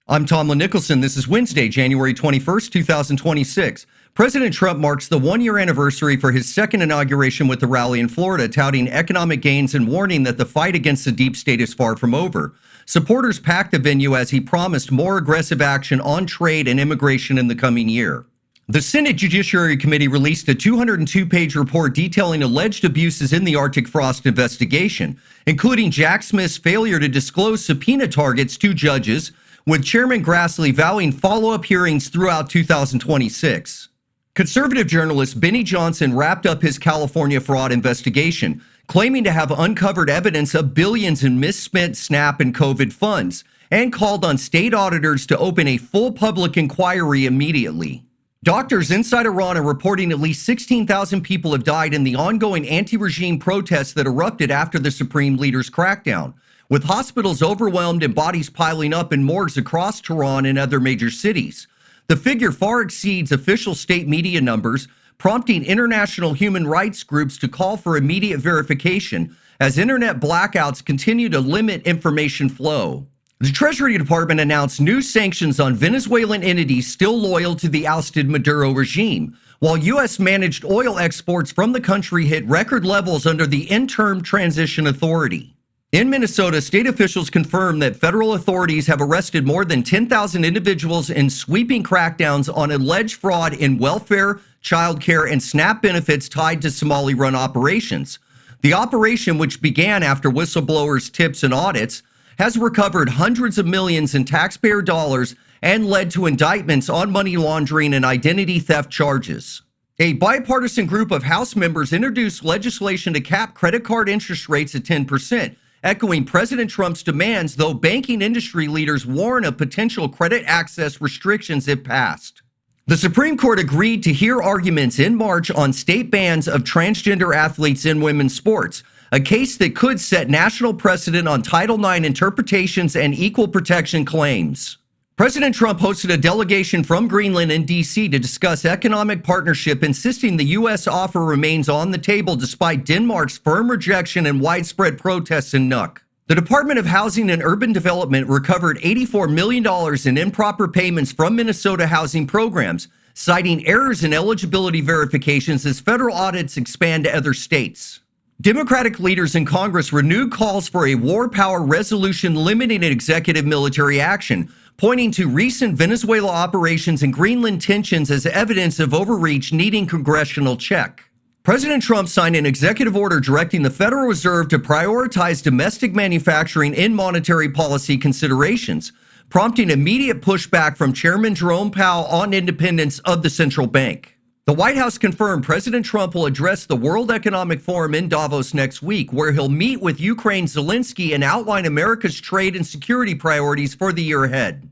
I'm Tomlyn Nicholson. This is Wednesday, January 21st, 2026. President Trump marks the one-year anniversary for his second inauguration with the rally in Florida, touting economic gains and warning that the fight against the deep state is far from over. Supporters packed the venue as he promised more aggressive action on trade and immigration in the coming year. The Senate Judiciary Committee released a 202-page report detailing alleged abuses in the Arctic Frost investigation, including Jack Smith's failure to disclose subpoena targets to judges, with Chairman Grassley vowing follow-up hearings throughout 2026. Conservative journalist Benny Johnson wrapped up his California fraud investigation, claiming to have uncovered evidence of billions in misspent SNAP and COVID funds, and called on state auditors to open a full public inquiry immediately. Doctors inside Iran are reporting at least 16,000 people have died in the ongoing anti-regime protests that erupted after the supreme leader's crackdown, with hospitals overwhelmed and bodies piling up in morgues across Tehran and other major cities. The figure far exceeds official state media numbers, prompting international human rights groups to call for immediate verification as internet blackouts continue to limit information flow. The Treasury Department announced new sanctions on Venezuelan entities still loyal to the ousted Maduro regime, while U.S. managed oil exports from the country hit record levels under the Interim Transition Authority. In Minnesota, state officials confirmed that federal authorities have arrested more than 10,000 individuals in sweeping crackdowns on alleged fraud in welfare, child care, and SNAP benefits tied to Somali-run operations. The operation, which began after whistleblowers' tips and audits, has recovered hundreds of millions in taxpayer dollars and led to indictments on money laundering and identity theft charges. A bipartisan group of House members introduced legislation to cap credit card interest rates at 10%. Echoing President Trump's demands, though banking industry leaders warn of potential credit access restrictions if passed. The Supreme Court agreed to hear arguments in March on state bans of transgender athletes in women's sports, a case that could set national precedent on Title IX interpretations and equal protection claims. President Trump hosted a delegation from Greenland in D.C. to discuss economic partnership, insisting the U.S. offer remains on the table despite Denmark's firm rejection and widespread protests in Nuuk. The Department of Housing and Urban Development recovered $84 million in improper payments from Minnesota housing programs, citing errors in eligibility verifications as federal audits expand to other states. Democratic leaders in Congress renewed calls for a war power resolution limiting executive military action, pointing to recent Venezuela operations and Greenland tensions as evidence of overreach needing congressional check. President Trump signed an executive order directing the Federal Reserve to prioritize domestic manufacturing in monetary policy considerations, prompting immediate pushback from Chairman Jerome Powell on independence of the central bank. The White House confirmed President Trump will address the World Economic Forum in Davos next week, where he'll meet with Ukraine's Zelensky and outline America's trade and security priorities for the year ahead.